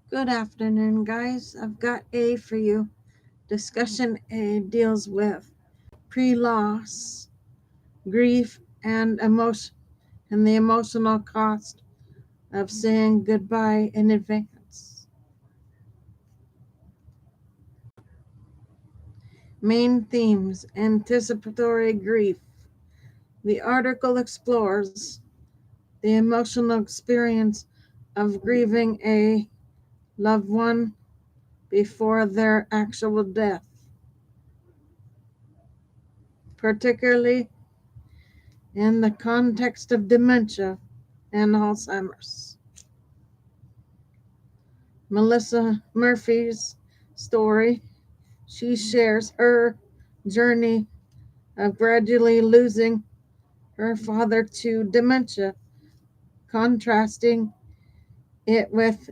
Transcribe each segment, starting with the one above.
Good afternoon, guys. I've got A for you. Discussion A deals with pre-loss, grief, and the emotional cost of saying goodbye in advance. Main themes: anticipatory grief. The article explores the emotional experience of grieving a loved one before their actual death, particularly in the context of dementia and Alzheimer's. Melissa Murphy's story, she shares her journey of gradually losing her father to dementia, contrasting it with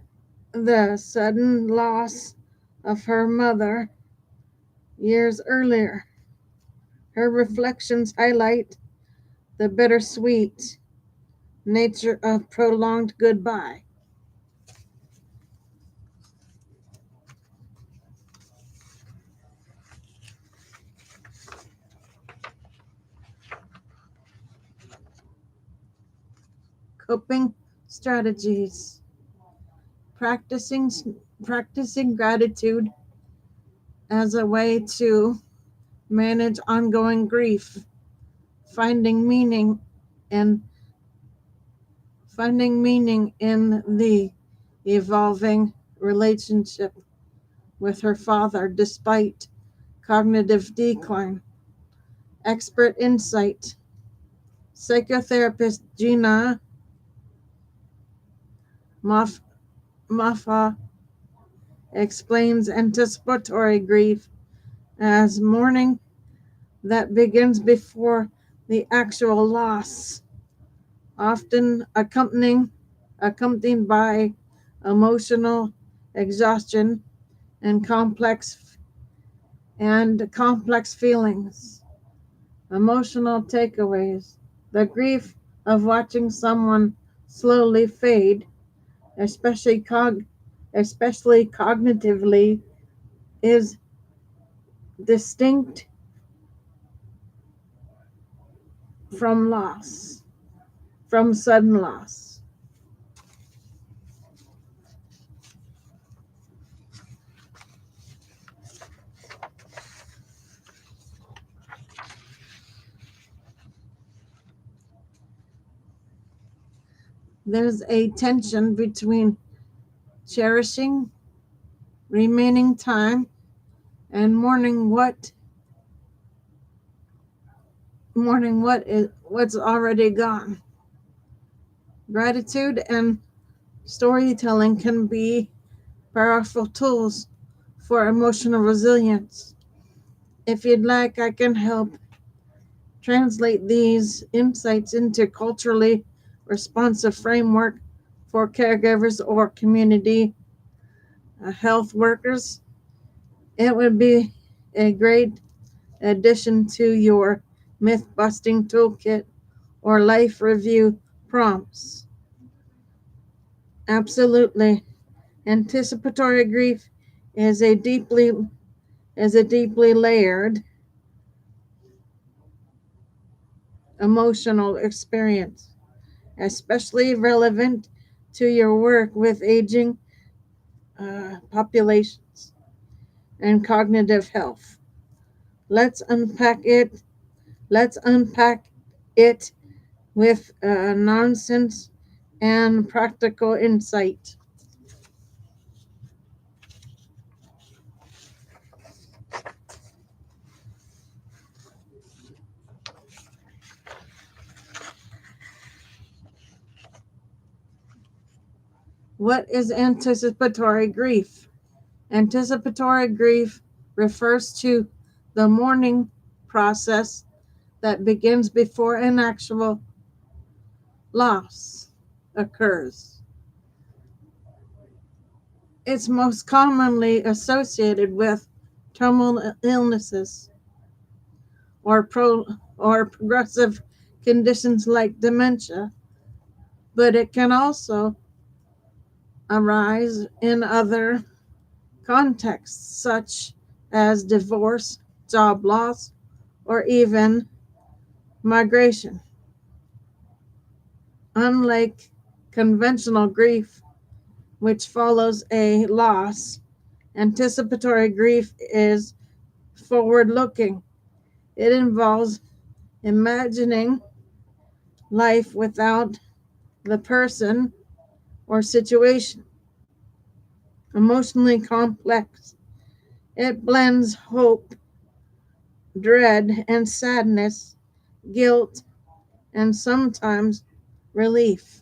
the sudden loss of her mother years earlier. Her reflections highlight the bittersweet nature of prolonged goodbye. Coping strategies. Practicing practicing gratitude as a way to manage ongoing grief, finding meaning and finding meaning in the evolving relationship with her father despite cognitive decline. Expert insight. Psychotherapist Gina Maffa explains anticipatory grief as mourning that begins before the actual loss, often accompanied by emotional exhaustion and complex feelings. Emotional takeaways. The grief of watching someone slowly fade, especially especially cognitively, is distinct from loss, from sudden loss. There's a tension between cherishing remaining time and what's already gone. Gratitude and storytelling can be powerful tools for emotional resilience. If you'd like, I can help translate these insights into culturally responsive framework for caregivers or community health workers. It would be a great addition to your myth busting toolkit or life review prompts. Absolutely. Anticipatory grief is a deeply layered emotional experience, especially relevant to your work with aging populations and cognitive health. Let's unpack it. Let's unpack it with nonsense and practical insight. What is anticipatory grief? Anticipatory grief refers to the mourning process that begins before an actual loss occurs. It's most commonly associated with terminal illnesses or progressive conditions like dementia, but it can also arise in other contexts, such as divorce, job loss, or even migration. Unlike conventional grief, which follows a loss, anticipatory grief is forward looking. It involves imagining life without the person or situation. Emotionally complex. It blends hope, dread, and sadness, guilt, and sometimes relief.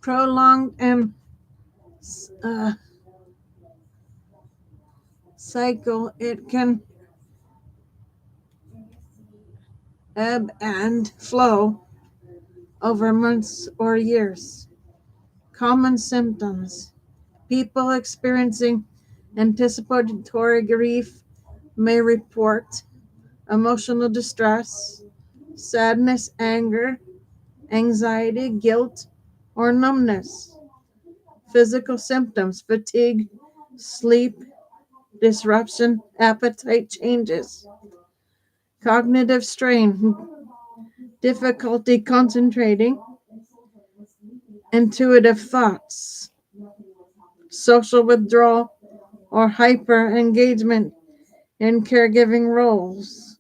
Prolonged and uh, cycle, it can ebb and flow over months or years. Common symptoms. People experiencing anticipatory grief may report emotional distress, sadness, anger, anxiety, guilt, or numbness. Physical symptoms: fatigue, sleep disruption, appetite changes, cognitive strain, difficulty concentrating, intuitive thoughts, social withdrawal or hyper engagement in caregiving roles,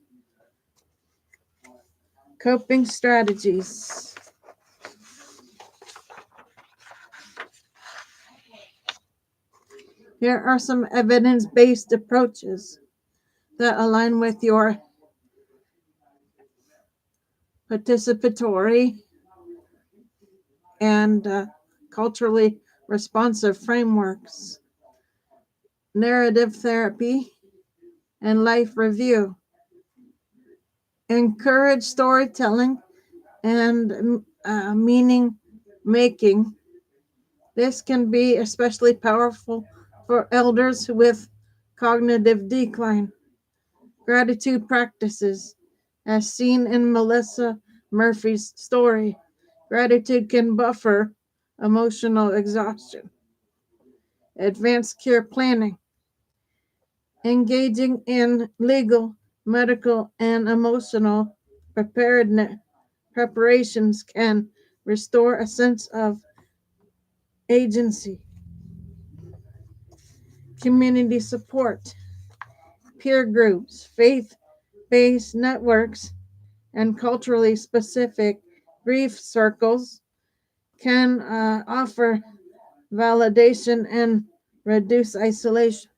coping strategies. Here are some evidence based approaches that align with your participatory and culturally responsive frameworks: narrative therapy and life review. Encourage storytelling and meaning making. This can be especially powerful for elders with cognitive decline. Gratitude practices, as seen in Melissa Murphy's story. Gratitude can buffer emotional exhaustion. Advanced care planning, engaging in legal, medical, and emotional preparedness preparations can restore a sense of agency. Community support, peer groups, faith based networks, and culturally specific grief circles can offer validation and reduce isolation.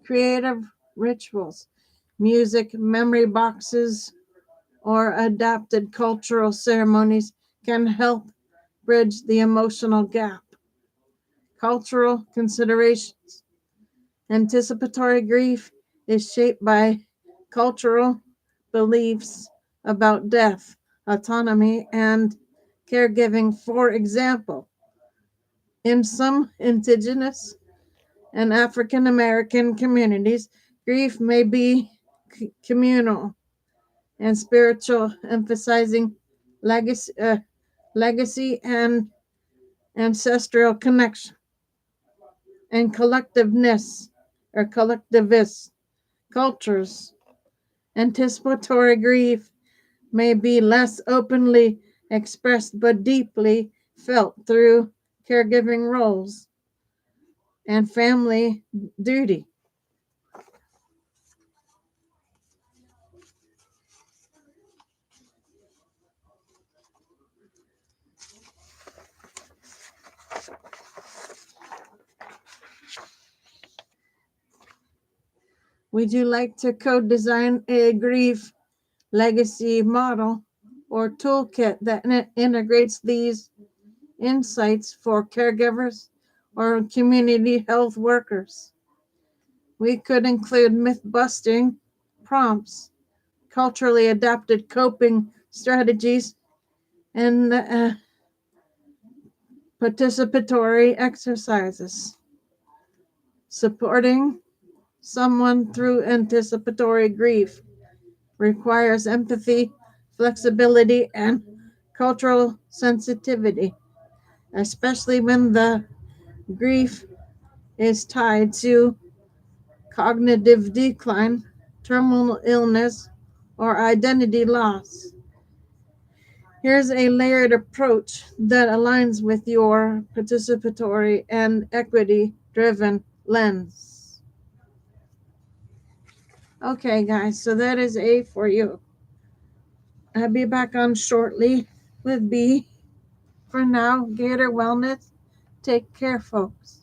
Creative rituals, music, memory boxes, or adapted cultural ceremonies can help bridge the emotional gap. Cultural considerations. Anticipatory grief is shaped by cultural beliefs about death, autonomy, and caregiving. For example, in some indigenous and African American communities, grief may be communal and spiritual, emphasizing legacy and ancestral connection. And collectiveness or collectivist cultures, anticipatory grief may be less openly expressed but deeply felt through caregiving roles and family duty. Would you like to co-design a grief legacy model or toolkit that integrates these insights for caregivers or community health workers? We could include myth busting prompts, culturally adapted coping strategies, and participatory exercises. Supporting someone through anticipatory grief requires empathy, flexibility, and cultural sensitivity, especially when the grief is tied to cognitive decline, terminal illness, or identity loss. Here's a layered approach that aligns with your participatory and equity driven lens. Okay, guys, so that is A for you. I'll be back on shortly with B. For now, Gator Wellness. Take care, folks.